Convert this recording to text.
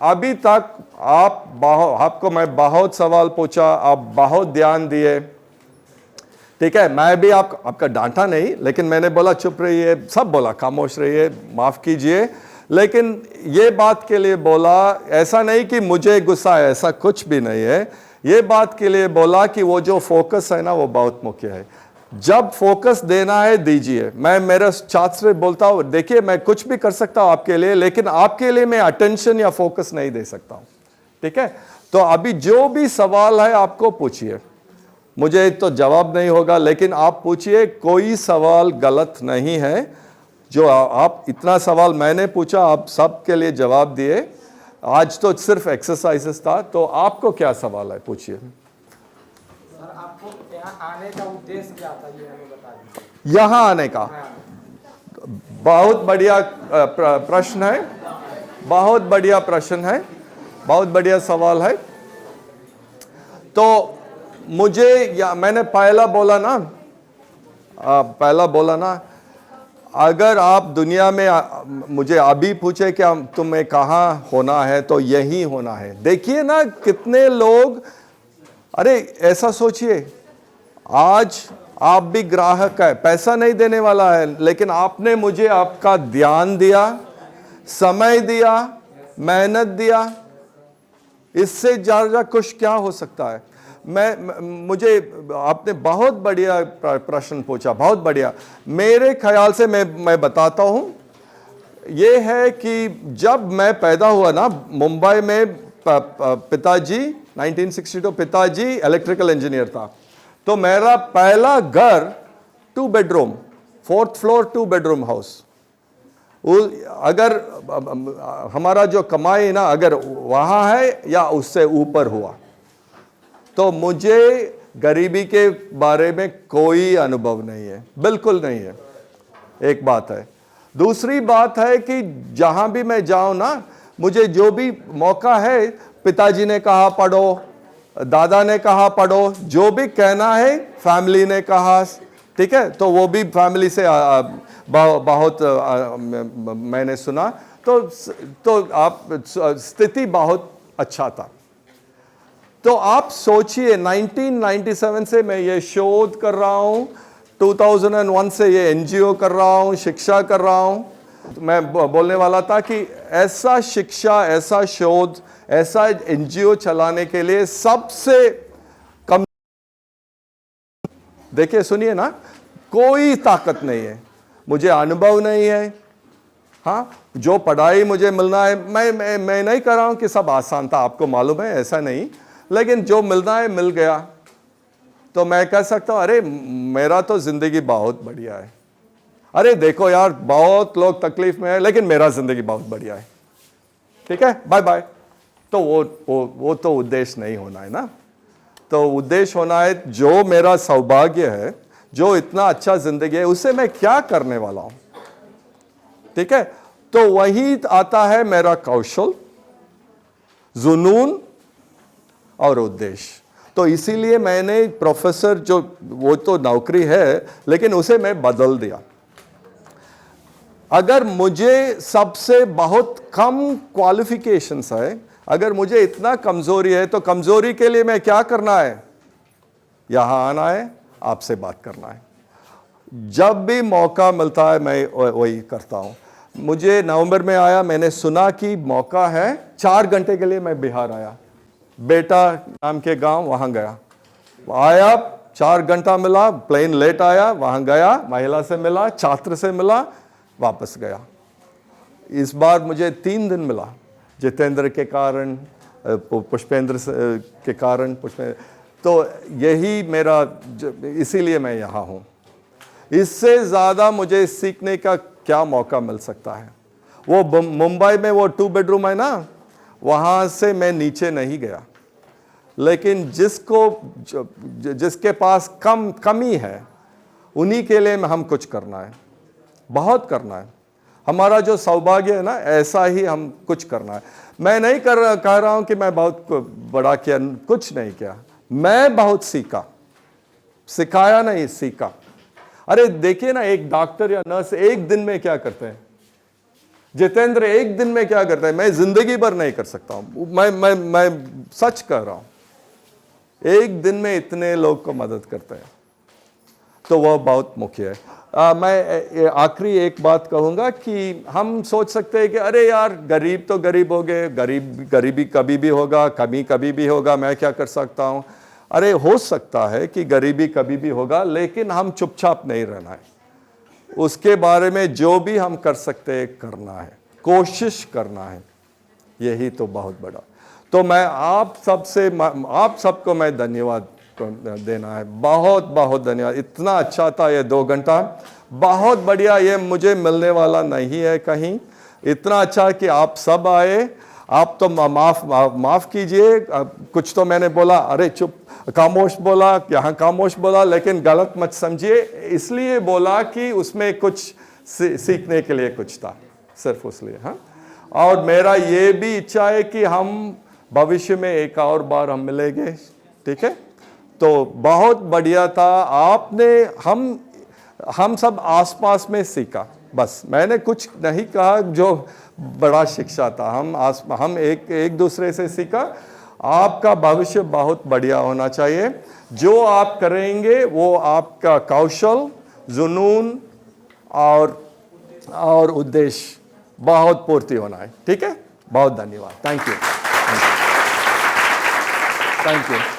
अभी तक आपको मैं बहुत सवाल पूछा, आप बहुत ध्यान दिए, ठीक है। मैं भी आपका डांटा नहीं, लेकिन मैंने बोला चुप रहिए, सब बोला खामोश रहिए, माफ कीजिए, लेकिन ये बात के लिए बोला, ऐसा नहीं कि मुझे गुस्सा है, ऐसा कुछ भी नहीं है। ये बात के लिए बोला कि वो जो फोकस है ना, वो बहुत मुख्य है। जब फोकस देना है दीजिए। मैं मेरे छात्र से बोलता हूं, देखिए मैं कुछ भी कर सकता हूं आपके लिए, लेकिन आपके लिए मैं अटेंशन या फोकस नहीं दे सकता हूं, ठीक है। तो अभी जो भी सवाल है आपको पूछिए, मुझे तो जवाब नहीं होगा, लेकिन आप पूछिए, कोई सवाल गलत नहीं है। जो आप इतना सवाल मैंने पूछा, आप सबके लिए जवाब दिए। आज तो सिर्फ एक्सरसाइजेस था, तो आपको क्या सवाल है, पूछिए। सर, आपको यहाँ आने का उद्देश्य क्या था, ये हमें बता दीजिए। यहाँ आने का बहुत बढ़िया प्रश्न है, बहुत बढ़िया प्रश्न है, बहुत बढ़िया सवाल है। तो मुझे मैंने पहला बोला ना, अगर आप दुनिया में मुझे अभी पूछे कि तुम्हें कहाँ होना है, तो यही होना है। देखिए ना कितने लोग, अरे ऐसा सोचिए, आज आप भी ग्राहक है, पैसा नहीं देने वाला है, लेकिन आपने मुझे आपका ध्यान दिया, समय दिया, मेहनत दिया, इससे ज्यादा खुश क्या हो सकता है। मुझे आपने बहुत बढ़िया प्रश्न पूछा, बहुत बढ़िया। मेरे ख्याल से मैं बताता हूं, ये है कि जब मैं पैदा हुआ ना मुंबई में, पिताजी 1962 पिताजी इलेक्ट्रिकल इंजीनियर था, तो मेरा पहला घर 2 bedroom, 4th floor 2 bedroom house. अगर हमारा जो कमाई ना, अगर वहां है या उससे ऊपर हुआ, तो मुझे गरीबी के बारे में कोई अनुभव नहीं है, बिल्कुल नहीं है। एक बात है। दूसरी बात है कि जहां भी मैं जाऊं ना, मुझे जो भी मौका है, पिताजी ने कहा पढ़ो, दादा ने कहा पढ़ो, जो भी कहना है फैमिली ने कहा, ठीक है, तो वो भी फैमिली से बहुत मैंने सुना, तो आप स्थिति बहुत अच्छा था। तो आप सोचिए, 1997 से मैं ये शोध कर रहा हूं, 2001 से ये एनजीओ कर रहा हूं, शिक्षा कर रहा हूं। मैं बोलने वाला था कि ऐसा शिक्षा, ऐसा शोध, ऐसा एनजीओ चलाने के लिए सबसे कम, देखिए सुनिए ना, कोई ताकत नहीं है, मुझे अनुभव नहीं है। हाँ, जो पढ़ाई मुझे मिलना है, मैं नहीं कर रहा हूं कि सब आसान था, आपको मालूम है, ऐसा नहीं, लेकिन जो मिलना है मिल गया, तो मैं कह सकता हूं अरे मेरा तो जिंदगी बहुत बढ़िया है। अरे देखो यार, बहुत लोग तकलीफ में है, लेकिन मेरा जिंदगी बहुत बढ़िया है, ठीक है, बाय बाय। तो वो तो उद्देश्य नहीं होना है ना। तो उद्देश्य होना है, जो मेरा सौभाग्य है, जो इतना अच्छा जिंदगी है, उसे मैं क्या करने वाला हूं, ठीक है। तो वही आता है मेरा कौशल, जुनून और उद्देश्य। तो इसीलिए मैंने प्रोफेसर, जो वो तो नौकरी है, लेकिन उसे मैं बदल दिया। अगर मुझे सबसे बहुत कम क्वालिफिकेशंस है, अगर मुझे इतना कमजोरी है, तो कमजोरी के लिए मैं क्या करना है, यहां आना है, आपसे बात करना है। जब भी मौका मिलता है मैं वही करता हूं। मुझे नवंबर में आया, मैंने सुना कि मौका है, 4 घंटे के लिए मैं बिहार आया, बेटा नाम के गांव, वहां गया, आया, 4 घंटा मिला, प्लेन लेट आया, वहां गया, महिला से मिला, छात्र से मिला, वापस गया। इस बार मुझे 3 दिन मिला, जितेंद्र के कारण, पुष्पेंद्र के कारण, तो यही मेरा, इसीलिए मैं यहां हूं। इससे ज्यादा मुझे सीखने का क्या मौका मिल सकता है। वो मुंबई में वो 2 बेडरूम है ना, वहां से मैं नीचे नहीं गया, लेकिन जिसके पास कमी है, उन्हीं के लिए हम कुछ करना है, बहुत करना है। हमारा जो सौभाग्य है ना, ऐसा ही हम कुछ करना है। मैं नहीं कह रहा हूं कि मैं बहुत बड़ा किया, कुछ नहीं किया, मैं बहुत सीखा, सिखाया नहीं, सीखा। अरे देखिए ना, एक डॉक्टर या नर्स एक दिन में क्या करते हैं, जितेंद्र एक दिन में क्या करता है, मैं जिंदगी भर नहीं कर सकता हूं। मैं सच कह रहा हूं, एक दिन में इतने लोग को मदद करते हैं, तो वह बहुत मुख्य है। मैं आखिरी एक बात कहूंगा कि हम सोच सकते हैं कि अरे यार गरीब तो गरीब हो गए, गरीबी कभी भी होगा, कमी कभी भी होगा, मैं क्या कर सकता हूं। अरे हो सकता है कि गरीबी कभी भी होगा, लेकिन हम चुपचाप नहीं रहना है। उसके बारे में जो भी हम कर सकते हैं करना है, कोशिश करना है, यही तो बहुत बड़ा। तो मैं आप सबको मैं धन्यवाद देना है, बहुत बहुत धन्यवाद। इतना अच्छा था ये 2 घंटा, बहुत बढ़िया। ये मुझे मिलने वाला नहीं है कहीं। इतना अच्छा कि आप सब आए। आप तो माफ कीजिए, कुछ तो मैंने बोला, अरे चुप, खामोश बोला, यहाँ खामोश बोला, लेकिन गलत मत समझिए। इसलिए बोला कि उसमें कुछ सीखने के लिए कुछ था, सिर्फ उसलिए। हाँ, और मेरा ये भी इच्छा है कि हम भविष्य में एक और बार हम मिलेंगे, ठीक है। तो बहुत बढ़िया था। आपने हम सब आसपास में सीखा, बस मैंने कुछ नहीं कहा जो बड़ा शिक्षा था। हम एक दूसरे से सीखा। आपका भविष्य बहुत बढ़िया होना चाहिए। जो आप करेंगे वो आपका कौशल, जुनून और उद्देश्य बहुत पूर्ति होना है, ठीक है। बहुत धन्यवाद। Thank you.